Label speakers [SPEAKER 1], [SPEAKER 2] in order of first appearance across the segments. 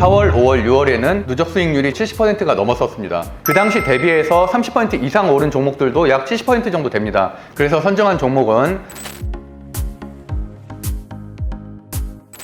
[SPEAKER 1] 4월, 5월, 6월에는 누적 수익률이 70%가 넘었었습니다. 그 당시 대비해서 30% 이상 오른 종목들도 약 70% 정도 됩니다. 그래서 선정한 종목은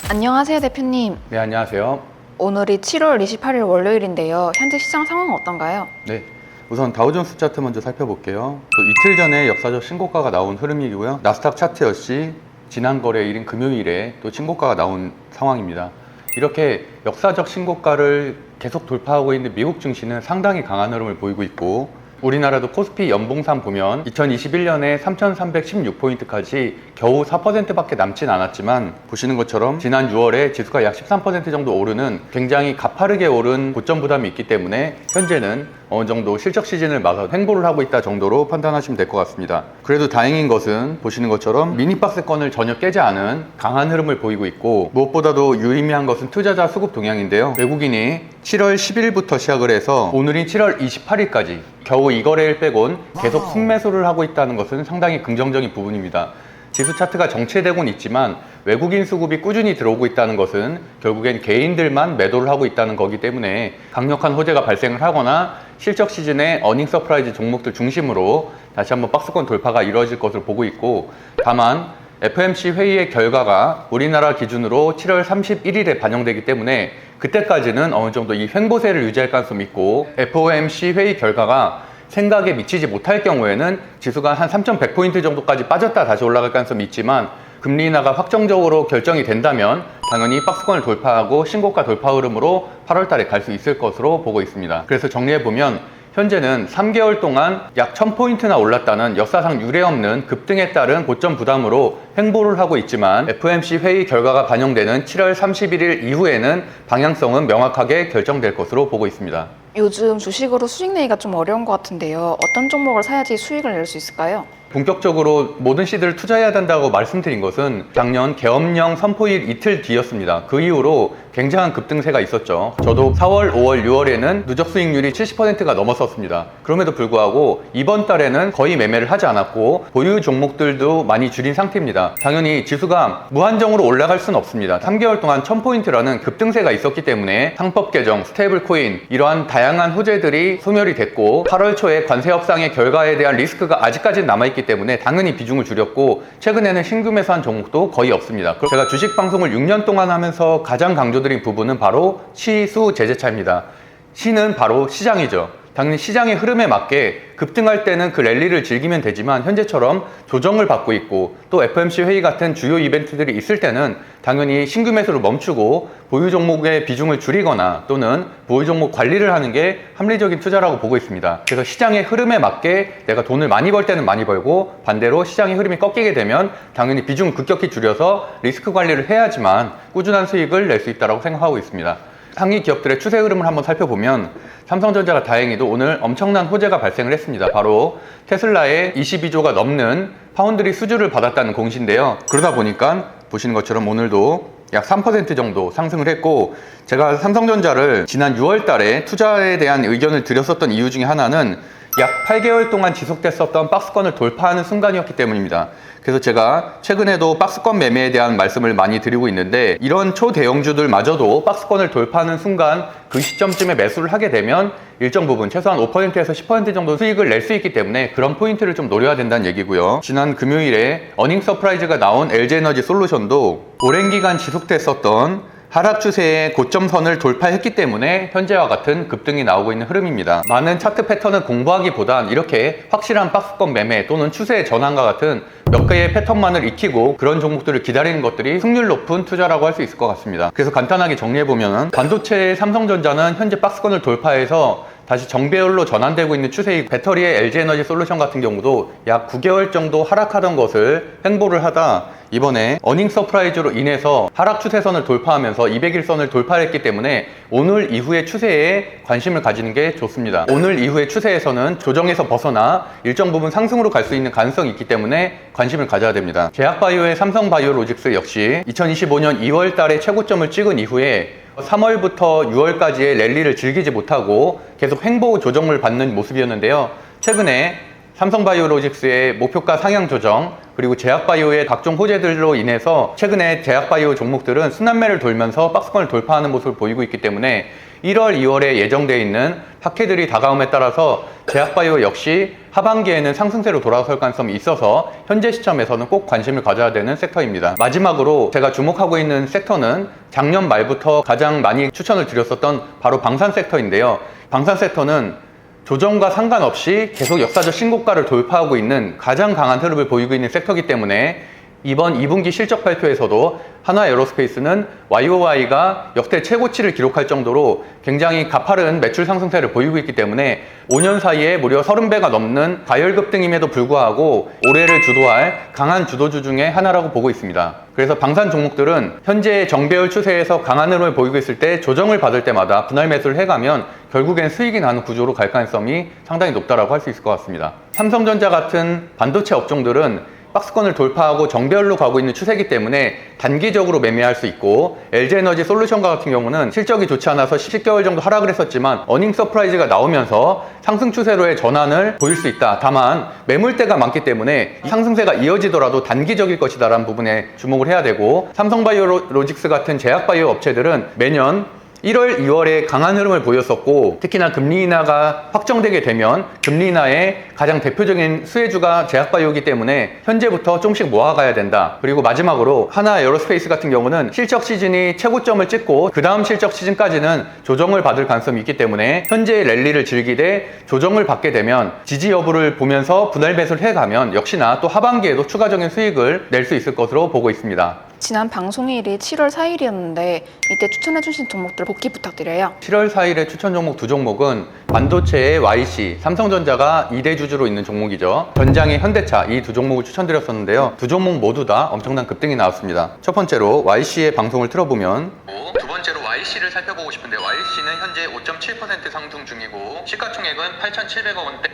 [SPEAKER 2] 안녕하세요, 대표님.
[SPEAKER 1] 네, 안녕하세요.
[SPEAKER 2] 오늘이 7월 28일 월요일인데요. 현재 시장 상황은 어떤가요?
[SPEAKER 1] 네, 우선 다우존스 차트 먼저 살펴볼게요. 또 이틀 전에 역사적 신고가가 나온 흐름이고요. 나스닥 차트 역시 지난 거래일인 금요일에 또 신고가가 나온 상황입니다. 이렇게 역사적 신고가를 계속 돌파하고 있는 미국 증시는 상당히 강한 흐름을 보이고 있고, 우리나라도 코스피 연봉상 보면 2021년에 3,316포인트까지 겨우 4%밖에 남진 않았지만, 보시는 것처럼 지난 6월에 지수가 약 13% 정도 오르는 굉장히 가파르게 오른 고점 부담이 있기 때문에 현재는 어느 정도 실적 시즌을 맞아 횡보를 하고 있다 정도로 판단하시면 될 것 같습니다. 그래도 다행인 것은 보시는 것처럼 미니박스권을 전혀 깨지 않은 강한 흐름을 보이고 있고, 무엇보다도 유의미한 것은 투자자 수급 동향인데요. 외국인이 7월 10일부터 시작을 해서 오늘인 7월 28일까지 겨우 이 거래일 빼곤 계속 순매수를 하고 있다는 것은 상당히 긍정적인 부분입니다. 지수 차트가 정체되곤 있지만 외국인 수급이 꾸준히 들어오고 있다는 것은 결국엔 개인들만 매도를 하고 있다는 거기 때문에 강력한 호재가 발생을 하거나 실적 시즌에 어닝 서프라이즈 종목들 중심으로 다시 한번 박스권 돌파가 이루어질 것으로 보고 있고, 다만 FOMC 회의의 결과가 우리나라 기준으로 7월 31일에 반영되기 때문에 그때까지는 어느 정도 이 횡보세를 유지할 가능성이 있고, FOMC 회의 결과가 생각에 미치지 못할 경우에는 지수가 한 3,100포인트 정도까지 빠졌다 다시 올라갈 가능성이 있지만, 금리 인하가 확정적으로 결정이 된다면 당연히 박스권을 돌파하고 신고가 돌파 흐름으로 8월 달에 갈 수 있을 것으로 보고 있습니다. 그래서 정리해보면 현재는 3개월 동안 약 1000포인트나 올랐다는 역사상 유례없는 급등에 따른 고점 부담으로 횡보를 하고 있지만, FOMC 회의 결과가 반영되는 7월 31일 이후에는 방향성은 명확하게 결정될 것으로 보고 있습니다.
[SPEAKER 2] 요즘 주식으로 수익 내기가 좀 어려운 것 같은데요. 어떤 종목을 사야지 수익을 낼 수 있을까요?
[SPEAKER 1] 본격적으로 모든 시드를 투자해야 된다고 말씀드린 것은 작년 계엄령 선포일 이틀 뒤였습니다. 그 이후로 굉장한 급등세가 있었죠. 저도 4월, 5월, 6월에는 누적 수익률이 70%가 넘었었습니다. 그럼에도 불구하고 이번 달에는 거의 매매를 하지 않았고 보유 종목들도 많이 줄인 상태입니다. 당연히 지수가 무한정으로 올라갈 수는 없습니다. 3개월 동안 1000포인트라는 급등세가 있었기 때문에 상법 개정, 스테이블 코인, 이러한 다양한 호재들이 소멸이 됐고 8월 초에 관세 협상의 결과에 대한 리스크가 아직까지는 남아있기 때문에 당연히 비중을 줄였고, 최근에는 신규 매수한 종목도 거의 없습니다. 제가 주식 방송을 6년 동안 하면서 가장 강조드린 부분은 바로 시수 제재차입니다. 시는 바로 시장이죠. 당연히 시장의 흐름에 맞게 급등할 때는 그 랠리를 즐기면 되지만, 현재처럼 조정을 받고 있고 또 FOMC 회의 같은 주요 이벤트들이 있을 때는 당연히 신규 매수를 멈추고 보유 종목의 비중을 줄이거나 또는 보유 종목 관리를 하는 게 합리적인 투자라고 보고 있습니다. 그래서 시장의 흐름에 맞게 내가 돈을 많이 벌 때는 많이 벌고, 반대로 시장의 흐름이 꺾이게 되면 당연히 비중을 급격히 줄여서 리스크 관리를 해야지만 꾸준한 수익을 낼 수 있다고 생각하고 있습니다. 상위 기업들의 추세 흐름을 한번 살펴보면 삼성전자가 다행히도 오늘 엄청난 호재가 발생을 했습니다. 바로 테슬라의 22조가 넘는 파운드리 수주를 받았다는 공시인데요. 그러다 보니까 보시는 것처럼 오늘도 약 3% 정도 상승을 했고, 제가 삼성전자를 지난 6월 달에 투자에 대한 의견을 드렸었던 이유 중에 하나는 약 8개월 동안 지속됐었던 박스권을 돌파하는 순간이었기 때문입니다. 그래서 제가 최근에도 박스권 매매에 대한 말씀을 많이 드리고 있는데, 이런 초대형주들마저도 박스권을 돌파하는 순간 그 시점쯤에 매수를 하게 되면 일정 부분 최소한 5%에서 10% 정도 수익을 낼 수 있기 때문에 그런 포인트를 좀 노려야 된다는 얘기고요. 지난 금요일에 어닝 서프라이즈가 나온 LG에너지 솔루션도 오랜 기간 지속됐었던 하락 추세의 고점선을 돌파했기 때문에 현재와 같은 급등이 나오고 있는 흐름입니다. 많은 차트 패턴을 공부하기보단 이렇게 확실한 박스권 매매 또는 추세의 전환과 같은 몇 개의 패턴만을 익히고 그런 종목들을 기다리는 것들이 승률 높은 투자라고 할 수 있을 것 같습니다. 그래서 간단하게 정리해보면 반도체의 삼성전자는 현재 박스권을 돌파해서 다시 정배열로 전환되고 있는 추세이고, 배터리의 LG에너지 솔루션 같은 경우도 약 9개월 정도 하락하던 것을 횡보를 하다 이번에 어닝 서프라이즈로 인해서 하락 추세선을 돌파하면서 200일선을 돌파했기 때문에 오늘 이후의 추세에 관심을 가지는 게 좋습니다. 오늘 이후의 추세에서는 조정에서 벗어나 일정 부분 상승으로 갈 수 있는 가능성이 있기 때문에 관심을 가져야 됩니다. 제약바이오의 삼성바이오로직스 역시 2025년 2월 달에 최고점을 찍은 이후에 3월부터 6월까지의 랠리를 즐기지 못하고 계속 횡보 조정을 받는 모습이었는데요. 최근에 삼성바이오로직스의 목표가 상향 조정, 그리고 제약바이오의 각종 호재들로 인해서 최근에 제약바이오 종목들은 순환매를 돌면서 박스권을 돌파하는 모습을 보이고 있기 때문에 1월, 2월에 예정되어 있는 학회들이 다가옴에 따라서 제약바이오 역시 하반기에는 상승세로 돌아설 가능성이 있어서 현재 시점에서는 꼭 관심을 가져야 되는 섹터입니다. 마지막으로 제가 주목하고 있는 섹터는 작년 말부터 가장 많이 추천을 드렸었던 바로 방산 섹터인데요. 방산 섹터는 조정과 상관없이 계속 역사적 신고가를 돌파하고 있는 가장 강한 흐름을 보이고 있는 섹터이기 때문에 이번 2분기 실적 발표에서도 한화에어로스페이스는 YOY가 역대 최고치를 기록할 정도로 굉장히 가파른 매출 상승세를 보이고 있기 때문에 5년 사이에 무려 30배가 넘는 가열급등임에도 불구하고 올해를 주도할 강한 주도주 중에 하나라고 보고 있습니다. 그래서 방산 종목들은 현재 정배열 추세에서 강한 흐름을 보이고 있을 때 조정을 받을 때마다 분할 매수를 해가면 결국엔 수익이 나는 구조로 갈 가능성이 상당히 높다고 할 수 있을 것 같습니다. 삼성전자 같은 반도체 업종들은 박스권을 돌파하고 정배열로 가고 있는 추세이기 때문에 단기적으로 매매할 수 있고, LG에너지 솔루션과 같은 경우는 실적이 좋지 않아서 10개월 정도 하락을 했었지만 어닝 서프라이즈가 나오면서 상승 추세로의 전환을 보일 수 있다. 다만 매물대가 많기 때문에 상승세가 이어지더라도 단기적일 것이다 라는 부분에 주목을 해야 되고, 삼성바이오로직스 같은 제약바이오 업체들은 매년 1월, 2월에 강한 흐름을 보였었고, 특히나 금리 인하가 확정되게 되면 금리 인하의 가장 대표적인 수혜주가 제약바이오이기 때문에 현재부터 조금씩 모아가야 된다. 그리고 마지막으로 하나에어로스페이스 같은 경우는 실적 시즌이 최고점을 찍고 그 다음 실적 시즌까지는 조정을 받을 가능성이 있기 때문에 현재의 랠리를 즐기되 조정을 받게 되면 지지 여부를 보면서 분할 매수를 해가면 역시나 또 하반기에도 추가적인 수익을 낼 수 있을 것으로 보고 있습니다.
[SPEAKER 2] 지난 방송일이 7월 4일이었는데 이때 추천해주신 종목들 복귀 부탁드려요.
[SPEAKER 1] 7월 4일에 추천 종목 두 종목은 반도체의 YC, 삼성전자가 2대 주주로 있는 종목이죠. 전장의 현대차, 이 두 종목을 추천드렸었는데요. 두 종목 모두 다 엄청난 급등이 나왔습니다. 첫 번째로 YC의 방송을 틀어보면, 두 번째로 YC를 살펴보고 싶은데 YC는 현재 5.7% 상승 중이고 시가총액은 8,700억 원대.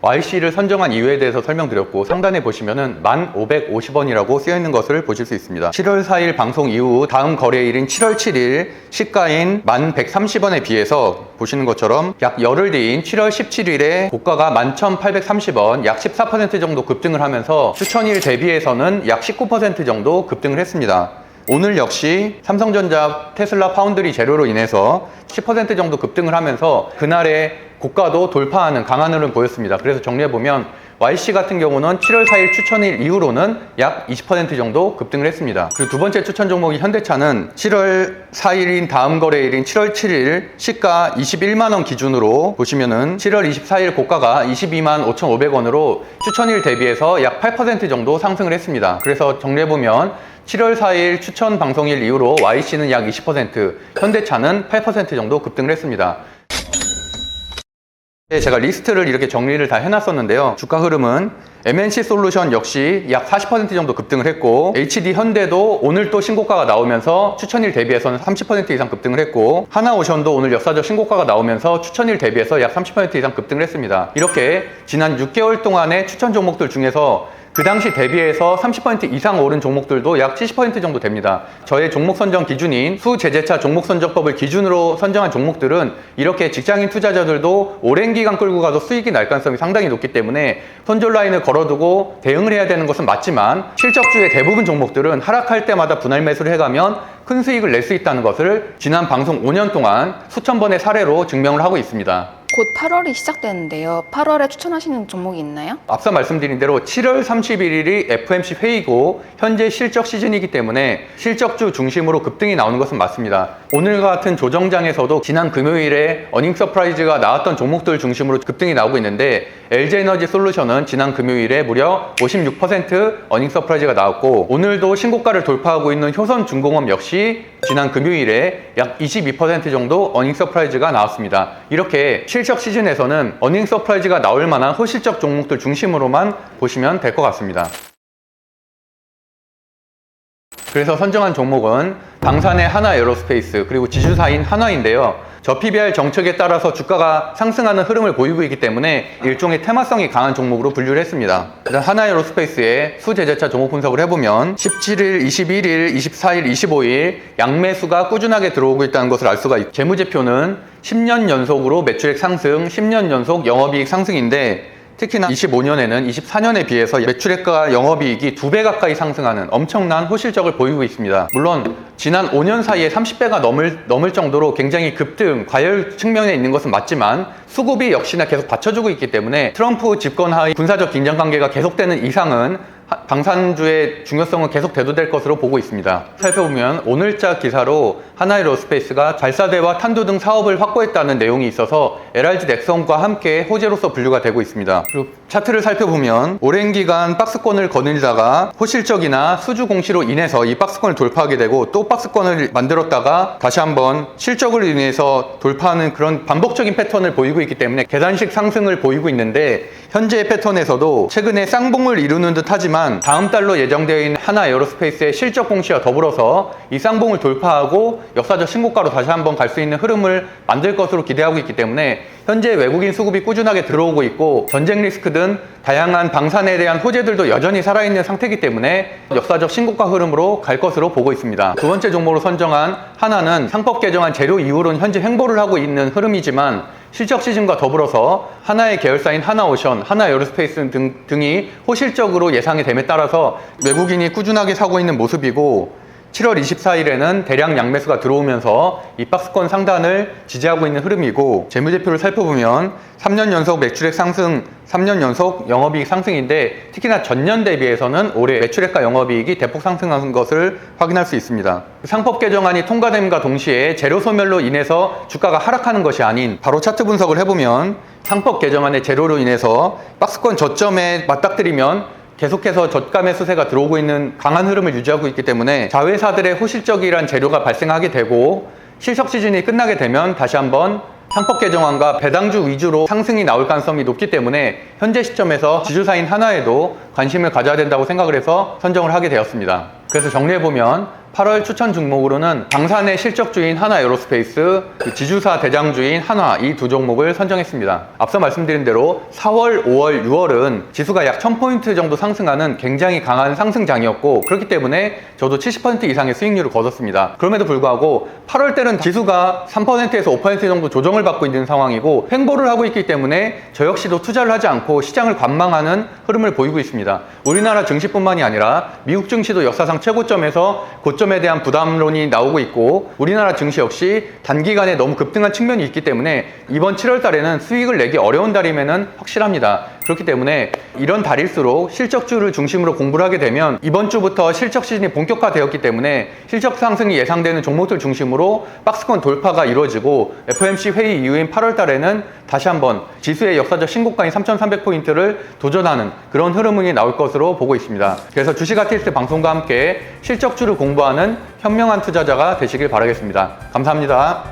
[SPEAKER 1] YC를 선정한 이유에 대해서 설명드렸고, 상단에 보시면은 1,550원이라고 쓰여있는 것을 보실 수 있습니다. 7월 4일 방송 이후 다음 거래일인 7월 7일 시가인 1,130원에 비해서 보시는 것처럼 약 열흘 뒤인 7월 17일에 고가가 11,830원, 약 14% 정도 급등을 하면서 추천일 대비해서는 약 19% 정도 급등을 했습니다. 오늘 역시 삼성전자, 테슬라, 파운드리 재료로 인해서 10% 정도 급등을 하면서 그날의 고가도 돌파하는 강한 흐름을 보였습니다. 그래서 정리해보면 YC 같은 경우는 7월 4일 추천일 이후로는 약 20% 정도 급등을 했습니다. 그리고 두 번째 추천 종목이 현대차는 7월 4일인 다음 거래일인 7월 7일 시가 21만원 기준으로 보시면은 7월 24일 고가가 22만 5,500원으로 추천일 대비해서 약 8% 정도 상승을 했습니다. 그래서 정리해보면 7월 4일 추천 방송일 이후로 YC는 약 20%, 현대차는 8% 정도 급등을 했습니다. 제가 리스트를 이렇게 정리를 다 해놨었는데요. 주가 흐름은 MNC 솔루션 역시 약 40% 정도 급등을 했고, HD 현대도 오늘 또 신고가가 나오면서 추천일 대비해서는 30% 이상 급등을 했고, 하나오션도 오늘 역사적 신고가가 나오면서 추천일 대비해서 약 30% 이상 급등을 했습니다. 이렇게 지난 6개월 동안의 추천 종목들 중에서 그 당시 대비해서 30% 이상 오른 종목들도 약 70% 정도 됩니다. 저의 종목 선정 기준인 수제재차 종목 선정법을 기준으로 선정한 종목들은 이렇게 직장인 투자자들도 오랜 기간 끌고 가도 수익이 날 가능성이 상당히 높기 때문에 손절 라인을 걸어두고 대응을 해야 되는 것은 맞지만, 실적주의 대부분 종목들은 하락할 때마다 분할 매수를 해가면 큰 수익을 낼 수 있다는 것을 지난 방송 5년 동안 수천 번의 사례로 증명을 하고 있습니다.
[SPEAKER 2] 곧 8월이 시작되는데요. 8월에 추천하시는 종목이 있나요?
[SPEAKER 1] 앞서 말씀드린 대로 7월 31일이 FMC 회의고 현재 실적 시즌이기 때문에 실적주 중심으로 급등이 나오는 것은 맞습니다. 오늘 같은 조정장에서도 지난 금요일에 어닝 서프라이즈가 나왔던 종목들 중심으로 급등이 나오고 있는데, LG에너지 솔루션은 지난 금요일에 무려 56% 어닝 서프라이즈가 나왔고, 오늘도 신고가를 돌파하고 있는 효선중공업 역시 지난 금요일에 약 22% 정도 어닝 서프라이즈가 나왔습니다. 이렇게 실적 시즌에서는 어닝 서프라이즈가 나올 만한 호실적 종목들 중심으로만 보시면 될 것 같습니다. 그래서 선정한 종목은 방산의 하나에어로스페이스, 그리고 지주사인 한화인데요. 저 PBR 정책에 따라서 주가가 상승하는 흐름을 보이고 있기 때문에 일종의 테마성이 강한 종목으로 분류를 했습니다. 일단 하나에어로스페이스의 수제재차 종목 분석을 해보면 17일, 21일, 24일, 25일 양매수가 꾸준하게 들어오고 있다는 것을 알 수가 있고, 재무제표는 10년 연속으로 매출액 상승, 10년 연속 영업이익 상승인데 특히나 25년에는 24년에 비해서 매출액과 영업이익이 2배 가까이 상승하는 엄청난 호실적을 보이고 있습니다. 물론 지난 5년 사이에 30배가 넘을 정도로 굉장히 급등, 과열 측면에 있는 것은 맞지만 수급이 역시나 계속 받쳐주고 있기 때문에 트럼프 집권 하의 군사적 긴장 관계가 계속되는 이상은 방산주의 중요성은 계속 대두될 것으로 보고 있습니다. 살펴보면 오늘자 기사로 하나에로스페이스가 발사대와 탄도 등 사업을 확보했다는 내용이 있어서 LRG 넥슨과 함께 호재로서 분류가 되고 있습니다. 그리고 차트를 살펴보면 오랜 기간 박스권을 거닐다가 호실적이나 수주 공시로 인해서 이 박스권을 돌파하게 되고 또 박스권을 만들었다가 다시 한번 실적으로 인해서 돌파하는 그런 반복적인 패턴을 보이고 있기 때문에 계단식 상승을 보이고 있는데, 현재의 패턴에서도 최근에 쌍봉을 이루는 듯 하지만 다음 달로 예정되어 있는 하나에어로스페이스의 실적 공시와 더불어서 이 쌍봉을 돌파하고 역사적 신고가로 다시 한번 갈 수 있는 흐름을 만들 것으로 기대하고 있기 때문에 현재 외국인 수급이 꾸준하게 들어오고 있고 전쟁 리스크 등 다양한 방산에 대한 호재들도 여전히 살아있는 상태이기 때문에 역사적 신고가 흐름으로 갈 것으로 보고 있습니다. 두 번째 종목으로 선정한 하나는 상법 개정안 재료 이후로는 현재 횡보를 하고 있는 흐름이지만 실적 시즌과 더불어서 하나의 계열사인 하나오션, 하나에어로스페이스 등이 호실적으로 예상이 됨에 따라서 외국인이 꾸준하게 사고 있는 모습이고, 7월 24일에는 대량 양매수가 들어오면서 이 박스권 상단을 지지하고 있는 흐름이고, 재무제표를 살펴보면 3년 연속 매출액 상승, 3년 연속 영업이익 상승인데 특히나 전년 대비해서는 올해 매출액과 영업이익이 대폭 상승한 것을 확인할 수 있습니다. 상법 개정안이 통과됨과 동시에 재료 소멸로 인해서 주가가 하락하는 것이 아닌, 바로 차트 분석을 해보면 상법 개정안의 재료로 인해서 박스권 저점에 맞닥뜨리면 계속해서 저가 매수세가 들어오고 있는 강한 흐름을 유지하고 있기 때문에 자회사들의 호실적이란 재료가 발생하게 되고 실적 시즌이 끝나게 되면 다시 한번 상법 개정안과 배당주 위주로 상승이 나올 가능성이 높기 때문에 현재 시점에서 지주사인 하나에도 관심을 가져야 된다고 생각을 해서 선정을 하게 되었습니다. 그래서 정리해보면 8월 추천 종목으로는 방산의 실적주인 하나에어로스페이스, 지주사 대장주인 한화, 이 두 종목을 선정했습니다. 앞서 말씀드린 대로 4월, 5월, 6월은 지수가 약 1000포인트 정도 상승하는 굉장히 강한 상승장이었고, 그렇기 때문에 저도 70% 이상의 수익률을 거뒀습니다. 그럼에도 불구하고 8월 때는 지수가 3%에서 5% 정도 조정을 받고 있는 상황이고 횡보를 하고 있기 때문에 저 역시도 투자를 하지 않고 시장을 관망하는 흐름을 보이고 있습니다. 우리나라 증시뿐만이 아니라 미국 증시도 역사상 최고점에서 고점에 대한 부담론이 나오고 있고, 우리나라 증시 역시 단기간에 너무 급등한 측면이 있기 때문에 이번 7월 달에는 수익을 내기 어려운 달임에는 확실합니다. 그렇기 때문에 이런 달일수록 실적주를 중심으로 공부를 하게 되면 이번 주부터 실적 시즌이 본격화되었기 때문에 실적 상승이 예상되는 종목들 중심으로 박스권 돌파가 이루어지고, FOMC 회의 이후인 8월 달에는 다시 한번 지수의 역사적 신고가인 3,300포인트를 도전하는 그런 흐름이 나올 것으로 보고 있습니다. 그래서 주식 아티스트 방송과 함께 실적주를 공부하는 현명한 투자자가 되시길 바라겠습니다. 감사합니다.